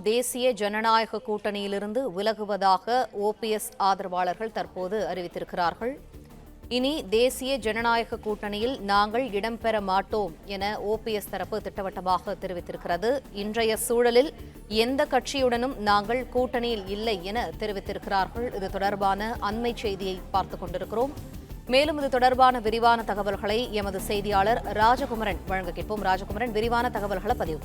தேசிய ஜனநாயக கூட்டணியிலிருந்து விலகுவதாக ஓபிஎஸ் ஆதரவாளர்கள் தற்போது அறிவித்திருக்கிறார்கள். இனி தேசிய ஜனநாயக கூட்டணியில் நாங்கள் இடம்பெற மாட்டோம் என ஓபிஎஸ் தரப்பு திட்டவட்டமாக தெரிவித்திருக்கிறது. இன்றைய சூழலில் எந்த கட்சியுடனும் நாங்கள் கூட்டணியில் இல்லை என தெரிவித்திருக்கிறார்கள். இது தொடர்பான அண்மை செய்தியை பார்த்துக் கொண்டிருக்கிறோம். மேலும் இது தொடர்பான விரிவான தகவல்களை எமது செய்தியாளர் ராஜகுமரன் வழங்க கேட்போம். ராஜகுமரன், விரிவான தகவல்களை பதிவு.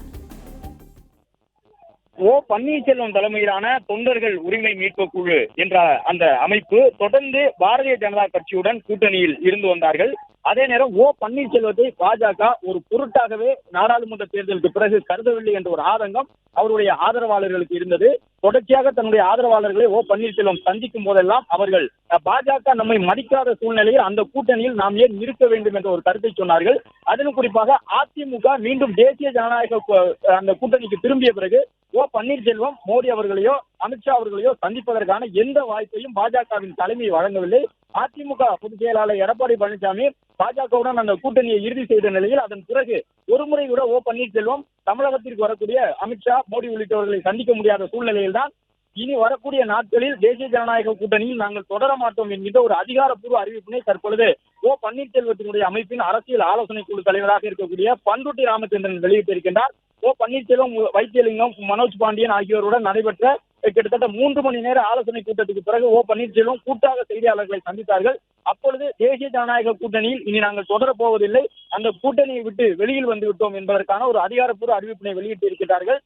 ஓ பன்னீர்செல்வம் தலைமையிலான தொண்டர்கள் உரிமை மீட்பு குழு என்ற அந்த அமைப்பு தொடர்ந்து பாரதிய ஜனதா கட்சியுடன் கூட்டணியில் இருந்து வந்தார்கள். அதே நேரம் ஓ பன்னீர்செல்வத்தை பாஜக ஒரு பொருட்டாகவே நாடாளுமன்ற தேர்தலுக்கு பிறகு கருதவில்லை என்ற ஒரு ஆதங்கம் அவருடைய ஆதரவாளர்களுக்கு இருந்தது. தொடர்ச்சியாக தன்னுடைய ஆதரவாளர்களை ஓ பன்னீர்செல்வம் சந்திக்கும் போதெல்லாம் அவர்கள் பாஜக நம்மை மதிக்காத சூழ்நிலையில் அந்த கூட்டணியில் நாம் ஏன் இருக்க வேண்டும் என்ற ஒரு கருத்தை சொன்னார்கள். அதிலும் குறிப்பாக அதிமுக மீண்டும் தேசிய ஜனநாயக அந்த கூட்டணிக்கு திரும்பிய பிறகு ஓ பன்னீர்செல்வம் மோடி அவர்களையோ அமித்ஷா அவர்களையோ சந்திப்பதற்கான எந்த வாய்ப்பையும் பாஜகவின் தலைமை வழங்கவில்லை. அதிமுக பொதுச் செயலாளர் எடப்பாடி பழனிசாமி பாஜகவுடன் அந்த கூட்டணியை இறுதி செய்த நிலையில் அதன் பிறகு ஒருமுறை கூட ஓ பன்னீர்செல்வம் தமிழகத்திற்கு வரக்கூடிய அமித்ஷா மோடி உள்ளிட்டவர்களை சந்திக்க முடியாத சூழ்நிலையில் தான் இனி வரக்கூடிய நாட்களில் தேசிய ஜனநாயக கூட்டணியில் நாங்கள் தொடர மாட்டோம் என்கின்ற ஒரு அதிகாரப்பூர்வ அறிவிப்பினை தற்பொழுது ஓ பன்னீர்செல்வத்தினுடைய அமைப்பின் அரசியல் ஆலோசனை குழு தலைவராக இருக்கக்கூடிய பண்ருட்டி ராமச்சந்திரன் வெளியிட்டிருக்கின்றார். ஓ பன்னீர்செல்வம், வைத்தியலிங்கம், மனோஜ் பாண்டியன் ஆகியோருடன் நடைபெற்ற கிட்டத்தட்ட 3 மணி நேர ஆலோசனை கூட்டத்துக்கு பிறகு ஓ பன்னீர்செல்வம் கூட்டாக செய்தியாளர்களை சந்தித்தார்கள். அப்பொழுது தேசிய ஜனநாயக கூட்டணியில் இனி நாங்கள் தொடரப் போவதில்லை, அந்த கூட்டணியை விட்டு வெளியில் வந்து விட்டோம் என்பதற்கான ஒரு அதிகாரப்பூர்வ அறிவிப்பினை வெளியிட்டு இருக்கிறார்கள்.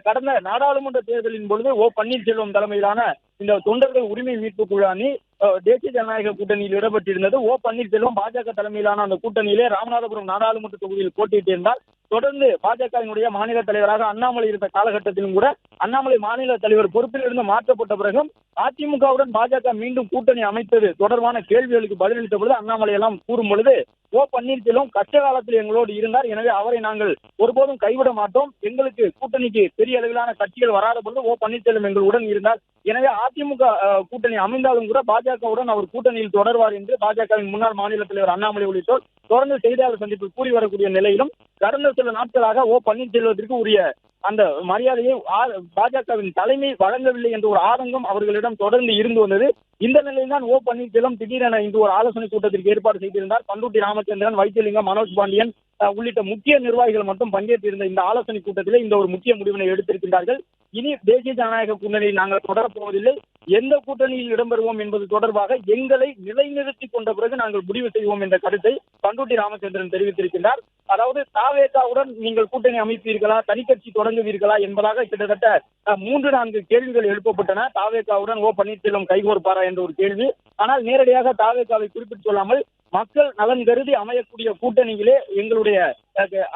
கடந்த நாடாளுமன்ற தேர்தலின் பொழுது ஓ பன்னீர்செல்வம் தலைமையிலான இந்த தொண்டர்கள் உரிமை மீட்பு குழு அணி தேசிய ஜனநாயக கூட்டணியில் இடம்பெற்றிருந்தது. ஓ பன்னீர்செல்வம் பாஜக தலைமையிலான அந்த கூட்டணியிலே ராமநாதபுரம் நாடாளுமன்ற தொகுதியில் போட்டியிட்டிருந்தால் தொடர்ந்து பாஜகவினுடைய மாநில தலைவராக அண்ணாமலை இருந்த காலகட்டத்திலும் கூட அண்ணாமலை மாநில தலைவர் பொறுப்பில் இருந்து மாற்றப்பட்ட பிறகும் அதிமுகவுடன் பாஜக மீண்டும் கூட்டணி அமைத்தது தொடர்பான கேள்விகளுக்கு பதிலளித்த பொழுது அண்ணாமலை எல்லாம் கூறும் பொழுது ஓ பன்னீர்செல்வம் கஷ்ட காலத்தில் எங்களோடு இருந்தார், எனவே அவரை நாங்கள் ஒருபோதும் கைவிட மாட்டோம், எங்களுக்கு கூட்டணிக்கு பெரிய அளவிலான கட்சிகள் வராத பொழுது ஓ பன்னீர்செல்வம் எங்களுடன் இருந்தார், எனவே அதிமுக கூட்டணி அமைந்தாலும் கூட பாஜகவுடன் அவர் கூட்டணியில் தொடர்வார் என்று பாஜகவின் முன்னாள் மாநில தலைவர் அண்ணாமலை உள்ளிட்டோர் தொடர்ந்து செய்தியாளர் சந்திப்பில் கூறி வரக்கூடிய நிலையிலும் கடந்த சில நாட்களாக ஓ பன்னீர்செல்வத்திற்கு உரிய அந்த மரியாதையை பாஜகவின் தலைமை வழங்கவில்லை என்ற ஒரு ஆதங்கம் அவர்களிடம் தொடர்ந்து இருந்து வந்தது. இந்த நிலையில் தான் ஓ பன்னீர்செல்வம் திடீரென இன்று ஒரு ஆலோசனை கூட்டத்திற்கு ஏற்பாடு செய்திருந்தார். பண்ருட்டி ராமச்சந்திரன், வைத்தியலிங்கம், மனோஜ் பாண்டியன் உள்ளிட்ட முக்கிய நிர்வாகிகள் மட்டும் பங்கேற்றிருந்த இந்த ஆலோசனை கூட்டத்திலே இந்த ஒரு முக்கிய முடிவினை எடுத்திருக்கின்றார்கள். இனி தேசிய ஜனநாயக கூட்டணியில் நாங்கள் தொடரப்போவதில்லை, எந்த கூட்டணியில் இடம்பெறுவோம் என்பது தொடர்பாக எங்களை நிலைநிறுத்திக் கொண்ட பிறகு நாங்கள் முடிவு செய்வோம் என்ற கருத்தை பண்ருட்டி ராமச்சந்திரன் தெரிவித்திருக்கின்றார். அதாவது தாவேகாவுடன் நீங்கள் கூட்டணி அமைப்பீர்களா, தனிக்கட்சி தொடங்குவீர்களா என்பதாக கிட்டத்தட்ட 3-4 கேள்விகள் எழுப்பப்பட்டன. தாவேகாவுடன் ஓ பன்னீர்செல்வம் கைகோர்ப்பாரா என்ற ஒரு கேள்வி. ஆனால் நேரடியாக தாவேகாவை குறிப்பிட்டு சொல்லாமல் மக்கள் நலன் கருதி அமையக்கூடிய கூட்டணியிலே எங்களுடைய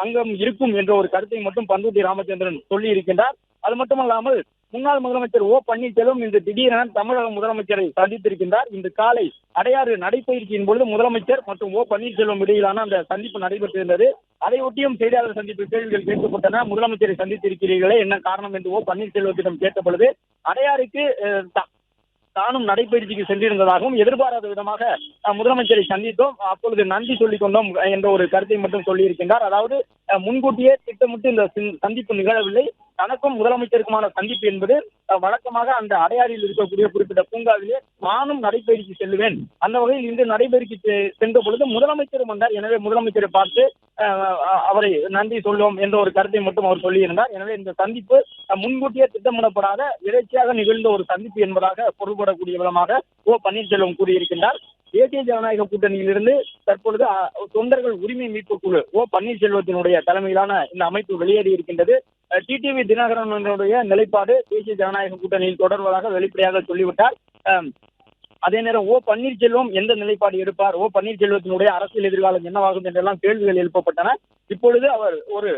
அங்கம் இருக்கும் என்ற ஒரு கருத்தை மட்டும் பண்ருட்டி ராமச்சந்திரன் சொல்லி இருக்கின்றார். அது மட்டுமல்லாமல் முன்னாள் முதலமைச்சர் ஓ பன்னீர்செல்வம் இன்று திடீரென தமிழக முதலமைச்சரை சந்தித்திருக்கின்றார். இன்று காலை அடையாறு நடைபயிற்சியின் பொழுது முதலமைச்சர் மற்றும் ஓ பன்னீர்செல்வம் இடையிலான அந்த சந்திப்பு நடைபெற்றிருந்தது. அதையொட்டியும் செய்தியாளர் சந்திப்பில் கேள்விகள் கேட்கப்பட்டன. முதலமைச்சரை சந்தித்திருக்கிறீர்களே, என்ன காரணம் என்று ஓ பன்னீர்செல்வத்திடம் கேட்ட பொழுது அடையாறுக்கு தானும் நடைபயிற்சிக்கு சென்றிருந்ததாகவும் எதிர்பாராத விதமாக முதலமைச்சரை சந்தித்தோம், அப்பொழுது நன்றி சொல்லிக் கொண்டோம் என்ற ஒரு கருத்தை மட்டும் சொல்லியிருக்கின்றார். அதாவது முன்கூட்டியே திட்டமிட்டு இந்த சந்திப்பு நிகழவில்லை, தனக்கும் முதலமைச்சருக்குமான சந்திப்பு என்பது வழக்கமாக அந்த அடையாறில் இருக்கக்கூடிய குறிப்பிட்ட பூங்காவிலே நானும் நடைபயிற்சி செல்லுவேன், அந்த வகையில் இன்று நடைபயிற்சி சென்ற பொழுது முதலமைச்சரும் வந்தார், எனவே முதலமைச்சரை பார்த்து அவரை நன்றி சொல்லுவோம் என்ற ஒரு கருத்தை மட்டும் அவர் சொல்லியிருந்தார். எனவே இந்த சந்திப்பு முன்கூட்டியே திட்டமிடப்படாத இறைச்சியாக நிகழ்ந்த ஒரு சந்திப்பு என்பதாக பொருள்படக்கூடிய விதமாக ஓ பன்னீர்செல்வம் கூறியிருக்கின்றார். தேசிய ஜனநாயக கூட்டணியிலிருந்து தற்பொழுது தொண்டர்கள் உரிமை மீட்பு குழு ஓ பன்னீர்செல்வத்தினுடைய தலைமையிலான இந்த அமைப்பு வெளியேறி இருக்கின்றது. டிடிவி தினகரனுடைய நிலைப்பாடு தேசிய ஜனநாயக கூட்டணியில் தொடர்வதாக வெளிப்படையாக சொல்லிவிட்டார். அதே நேரம் ஓ பன்னீர்செல்வம் எந்த நிலைப்பாடு எடுப்பார், ஓ பன்னீர்செல்வத்தினுடைய அரசியல் எதிர்காலம் என்னவாகும் என்றெல்லாம் கேள்விகள் எழுப்பப்பட்டன. இப்பொழுது அவர் ஒரு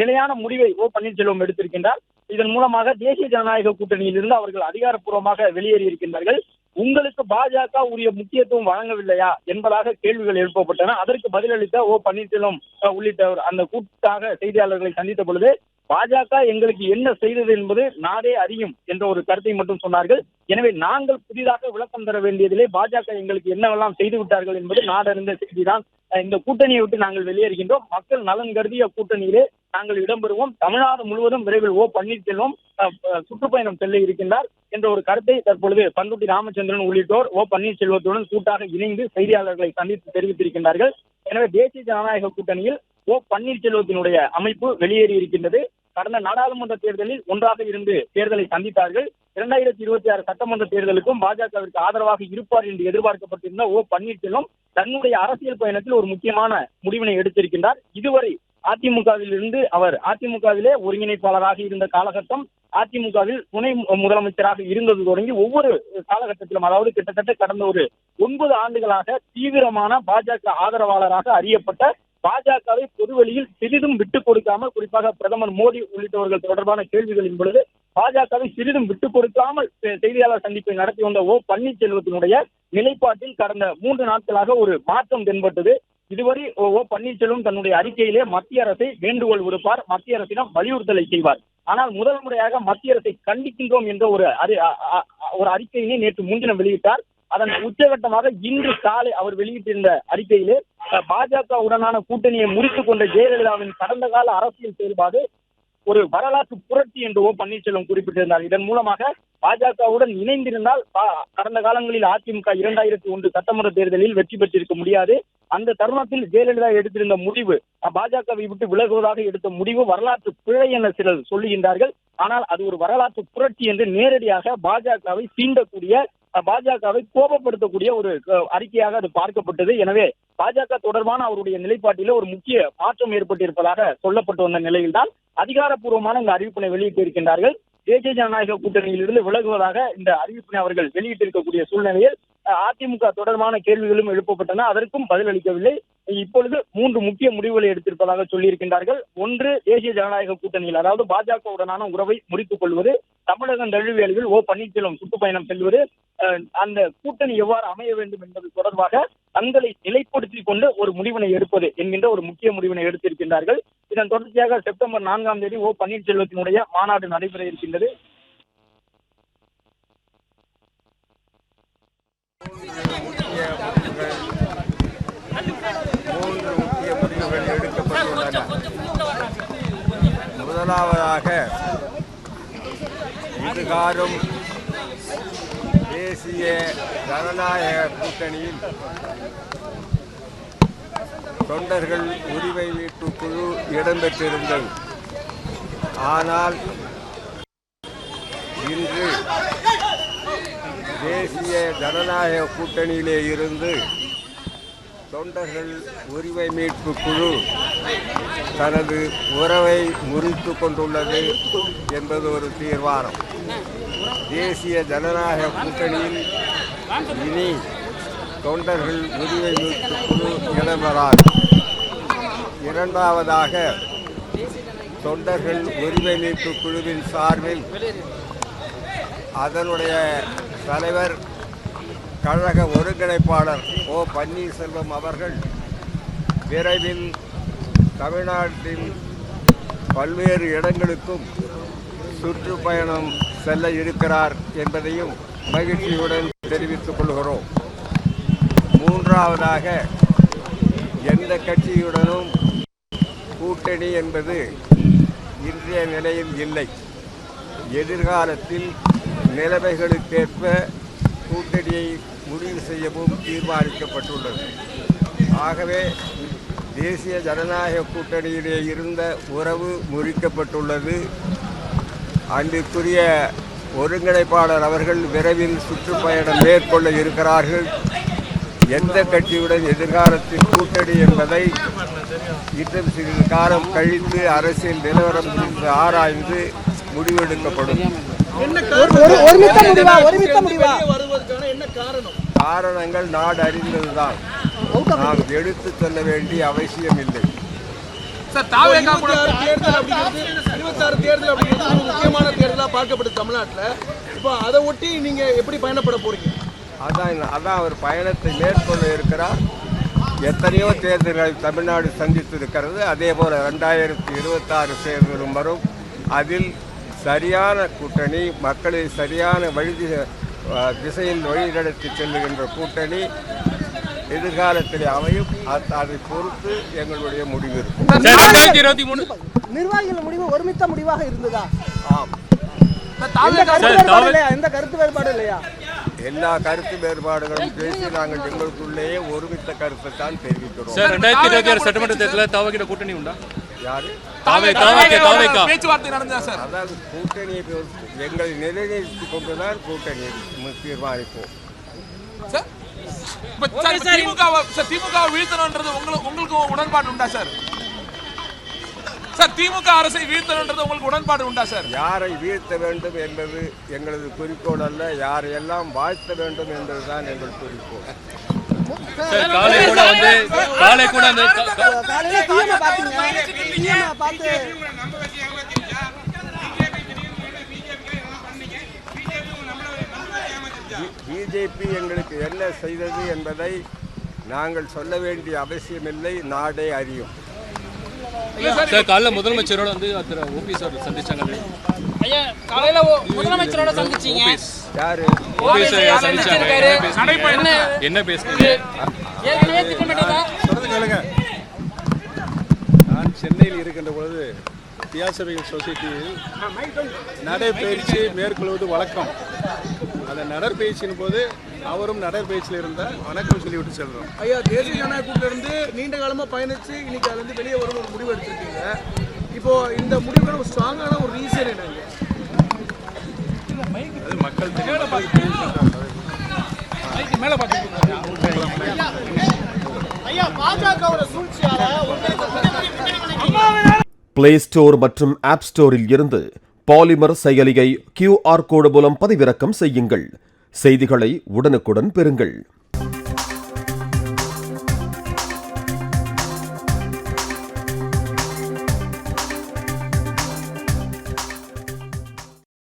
நிலையான முடிவை ஓ பன்னீர்செல்வம் எடுத்திருக்கின்றார். இதன் மூலமாக தேசிய ஜனநாயக கூட்டணியில் இருந்து அவர்கள் அதிகாரப்பூர்வமாக வெளியேறி இருக்கின்றார்கள். உங்களுக்கு பாஜக உரிய முக்கியத்துவம் வழங்கவில்லையா என்பதாக கேள்விகள் எழுப்பப்பட்டன. அதற்கு பதிலளித்த ஓ பன்னீர்செல்வம் உள்ளிட்டவர் அந்த கூட்டாக செய்தியாளர்களை சந்தித்த பொழுது பாஜக எங்களுக்கு என்ன செய்தது என்பது நாடே அறியும் என்ற ஒரு கருத்தை மட்டும் சொன்னார்கள். எனவே நாங்கள் புதிதாக விளக்கம் தர வேண்டியதிலே பாஜக எங்களுக்கு என்னவெல்லாம் செய்து விட்டார்கள் என்பது நாடறிந்த செய்திதான் இந்த கூட்டணியை விட்டு நாங்கள் வெளியேறுகின்றோம், மக்கள் நலன் கருதிய கூட்டணியிலே நாங்கள் இடம்பெறுவோம், தமிழ்நாடு முழுவதும் விரைவில் ஓ பன்னீர்செல்வம் சுற்றுப்பயணம் செல்ல இருக்கின்றார் என்ற ஒரு கருத்தை தற்பொழுது பண்ருட்டி ராமச்சந்திரன் உள்ளிட்டோர் ஓ பன்னீர்செல்வத்துடன் கூட்டாக இணைந்து செய்தியாளர்களை சந்தித்து தெரிவித்திருக்கின்றார்கள். எனவே தேசிய ஜனநாயக கூட்டணியில் ஓ பன்னீர்செல்வத்தினுடைய அமைப்பு வெளியேறி இருக்கின்றது. கடந்த நாடாளுமன்ற தேர்தலில் ஒன்றாக இருந்து தேர்தலை சந்தித்தார்கள். 2026 சட்டமன்ற தேர்தலுக்கும் பாஜகவிற்கு ஆதரவாக இருப்பார் என்று எதிர்பார்க்கப்பட்டிருந்த ஓ பன்னீர்செல்வம் தன்னுடைய அரசியல் பயணத்தில் ஒரு முக்கியமான முடிவினை எடுத்திருக்கின்றார். இதுவரை அதிமுகவில் இருந்து அவர் அதிமுகவிலே ஒருங்கிணைப்பாளராக இருந்த காலகட்டம், அதிமுகவில் துணை முதலமைச்சராக இருந்தது தொடங்கி ஒவ்வொரு காலகட்டத்திலும், அதாவது கிட்டத்தட்ட கடந்த ஒரு 9 ஆண்டுகளாக தீவிரமான பாஜக ஆதரவாளராக அறியப்பட்ட, பாஜகவை பொதுவெளியில் சிறிதும் விட்டுக் கொடுக்காமல், குறிப்பாக பிரதமர் மோடி உள்ளிட்டவர்கள் தொடர்பான கேள்விகளின் பொழுது பாஜகவை சிறிதும் விட்டுக் கொடுக்காமல் செய்தியாளர் சந்திப்பை நடத்தி வந்த ஓ பன்னீர்செல்வத்தினுடைய நிலைப்பாட்டில் கடந்த 3 நாட்களாக ஒரு மாற்றம் தென்பட்டது. இதுவரை ஓ பன்னீர்செல்வம் தன்னுடைய அறிக்கையிலே மத்திய அரசை வேண்டுகோள் விடுப்பார், மத்திய அரசிடம் வலியுறுத்தலை செய்வார். ஆனால் முதல் முறையாக மத்திய அரசை கண்டிக்கின்றோம் என்ற ஒரு அறிக்கையினை நேற்று முன்தினம் வெளியிட்டார். அதன் உச்சகட்டமாக இன்று காலை அவர் வெளியிட்டிருந்த அறிக்கையிலே பாஜகவுடனான கூட்டணியை முறித்துக் கொண்ட ஜெயலலிதாவின் கடந்த கால அரசியல் செயல்பாடு ஒரு வரலாற்று புரட்சி என்று ஓ பன்னீர்செல்வம் குறிப்பிட்டிருந்தார். இதன் மூலமாக பாஜகவுடன் இணைந்திருந்தால் கடந்த காலங்களில் அதிமுக 2001 சட்டமன்ற தேர்தலில் வெற்றி பெற்றிருக்க முடியாது. அந்த தருணத்தில் ஜெயலலிதா எடுத்திருந்த முடிவு, பாஜகவை விட்டு விலகுவதாக எடுத்த முடிவு வரலாற்று பிழை என சிலர் சொல்லுகின்றார்கள். ஆனால் அது ஒரு வரலாற்று புரட்சி என்று நேரடியாக பாஜகவை சீண்டக்கூடிய, பாஜகவை கோபப்படுத்தக்கூடிய ஒரு அறிக்கையாக அது பார்க்கப்பட்டது. எனவே பாஜக தொடர்பான அவருடைய நிலைப்பாட்டிலே ஒரு முக்கிய மாற்றம் ஏற்பட்டிருப்பதாக சொல்லப்பட்டு வந்த நிலையில்தான் அதிகாரப்பூர்வமான இந்த அறிவிப்பினை வெளியிட்டிருக்கின்றார்கள். தேசிய ஜனநாயக கூட்டணியிலிருந்து விலகுவதாக இந்த அறிவிப்பினை அவர்கள் வெளியிட்டிருக்கக்கூடிய சூழ்நிலையில் அதிமுக தொடர்பான கேள்விகளும் எழுப்பப்பட்டன. அதற்கும் பதிலளிக்கவில்லை. இப்பொழுது 3 முக்கிய முடிவுகளை எடுத்திருப்பதாக சொல்லியிருக்கின்றார்கள். ஒன்று, தேசிய ஜனநாயக கூட்டணியில், அதாவது பாஜகவுடனான உறவை முறித்துக் கொள்வது, தமிழகம் தழுவிய அளவில் ஓ பன்னீர்செல்வம் சுற்றுப்பயணம் செல்வது, அந்த கூட்டணி எவ்வாறு அமைய வேண்டும் என்பது தொடர்பாக தங்களை நிலைப்படுத்திக் கொண்டு ஒரு முடிவினை எடுப்பது என்கின்ற ஒரு முக்கிய முடிவினை எடுத்திருக்கின்றார்கள். இதன் தொடர்ச்சியாக செப்டம்பர் 4ஆம் தேதி ஓ பன்னீர்செல்வத்தினுடைய மாநாடு நடைபெற இருக்கின்றது. மூன்று முக்கிய முடிவுகள் எடுக்கப்பட்டுள்ளன. முதலாவதாக, இதுகாரும் தேசிய ஜனநாயக கூட்டணியில் தொண்டர்கள் உரிமை மீட்பு குழு இடம்பெற்றிருந்தது. ஆனால் இன்று தேசிய ஜனநாயக கூட்டணியிலே இருந்து தொண்டர்கள் உரிமை மீட்பு குழு தனது உறவை முறித்து கொண்டுள்ளது என்பது ஒரு தீர்மானம். தேசிய ஜனநாயக கூட்டணியில் இனி தொண்டர்கள் உரிமை மீட்பு குழு இடம்பெறாது. இரண்டாவதாக, தொண்டர்கள் உரிமை மீட்பு குழுவின் சார்பில் அதனுடைய தலைவர், கழக ஒருங்கிணைப்பாளர் ஓ பன்னீர்செல்வம் அவர்கள் விரைவில் தமிழ்நாட்டில் பல்வேறு இடங்களுக்கும் சுற்றுப்பயணம் செல்ல இருக்கிறார் என்பதையும் மகிழ்ச்சியுடன் தெரிவித்துக் கொள்கிறோம். மூன்றாவதாக, எந்த கட்சியுடனும் கூட்டணி என்பது இன்றைய நிலையில் இல்லை. எதிர்காலத்தில் நிலைமைகளுக்கேற்ப கூட்டணியை முடிவு செய்யவும் தீர்மானிக்கப்பட்டுள்ளது. ஆகவே தேசிய ஜனநாயக கூட்டணியிலே இருந்த உறவு முறிக்கப்பட்டுள்ளது. அன்றைக்குரிய ஒருங்கிணைப்பாளர் அவர்கள் விரைவில் சுற்றுப்பயணம் மேற்கொள்ள இருக்கிறார்கள். எந்த கட்சியுடன் எதிர்காலத்தில் கூட்டணி என்பதை இன்னும் சிறிது காலம் கழித்து அரசியல் நிலவரம் குறித்து ஆராய்ந்து முடிவெடுக்கப்படும். காரணங்கள் நாடு அறிந்ததுதான், நாம் எடுத்து சொல்ல வேண்டிய அவசியம் இல்லை. முக்கியமான தேர்தலாக பார்க்கப்படுது தமிழ்நாட்டில். இப்போ அதை ஒட்டி நீங்க எப்படி பயணப்பட போறீங்க? அதான் அவர் பயணத்தை மேற்கொள்ள இருக்கிறார். எத்தனையோ தேர்தல்களை தமிழ்நாடு சந்தித்திருக்கிறது. அதே போல 2026 தேர்தலும் வரும். அதில் சரியான கூட்டணி, மக்களை சரியான திசையில் வழிநடத்தி செல்லுகின்ற கூட்டணி எதிர்காலத்தில் அமையும். அதை பொறுத்து எங்களுடைய முடிவு இருக்கும். நிர்வாகிகள் முடிவு ஒருமித்த முடிவாக இருந்ததா? ஆம், எந்த கருத்து வேறுபாடு இல்லையா? எல்லா கருத்து வேறுபாடுகளும் பேசி நாங்கள் எங்களுக்குள்ளேயே ஒருமித்த கருத்தை தான் தெரிவிக்கிறோம். 2026 சட்டமன்ற தேர்தலில் தவகிட கூட்டணி உண்டா? யாரு பேச்சுவார்த்தை நடந்ததா சார்? அதாவது கூட்டணியை எங்களை நிலைநிறுத்திக் கொண்டுதான் கூட்டணியை தீர்மானிப்போம். திமுக வீழ்த்தணும்ன்றது உங்களுக்கு உடன்பாடு உண்டா சார்? சார், திமுக அரசை வீழ்த்தணும்ன்றது உங்களுக்கு உடன்பாடு உண்டா சார்? யாரை வீழ்த்த வேண்டும் என்பது எங்களது குறிக்கோள் அல்ல, யாரையெல்லாம் வாழ்த்த வேண்டும் என்பதுதான் எங்கள் குறிக்கோள். காலை கூட பிஜேபி எங்களுக்கு என்ன செய்தது என்பதை நாங்கள் சொல்ல வேண்டிய அவசியமில்லை, நாடே அறியும். காலைல முதலமைச்சரோட ஓபிஎஸ் சந்திச்சாங்க. முதலமைச்சரோட சந்திச்சீங்க. யாரு என்ன பேசுறீங்க? நான் சென்னையில் இருக்கின்ற பொழுது தியாசபைகள் சொசைட்டியில் நடைபயிற்சி மேற்கொள்வது வழக்கம். அந்த நடைபயிற்சியின் போது அவரும் நடைபயிற்சியில் இருந்தால் வணக்கம் சொல்லிவிட்டு செல்றோம். ஐயா, தேசிய ஜனநாயக கூட்டணியில இருந்து நீண்ட காலமா பயணிச்சு இன்னைக்கு அதுல இருந்து வெளியே வரும் ஒரு முடிவு எடுத்திருக்கீங்க. இப்போ இந்த முடிவுக்கான ஒரு ஸ்ட்ராங்கான ஒரு ரீசன் என்னங்க? அது மக்கள் பிளே ஸ்டோர் மற்றும் ஆப் ஸ்டோரில் இருந்து பாலிமர் செயலியை QR கோடு மூலம் பதிவிறக்கம் செய்யுங்கள். செய்திகளை உடனுக்குடன் பெறுங்கள்.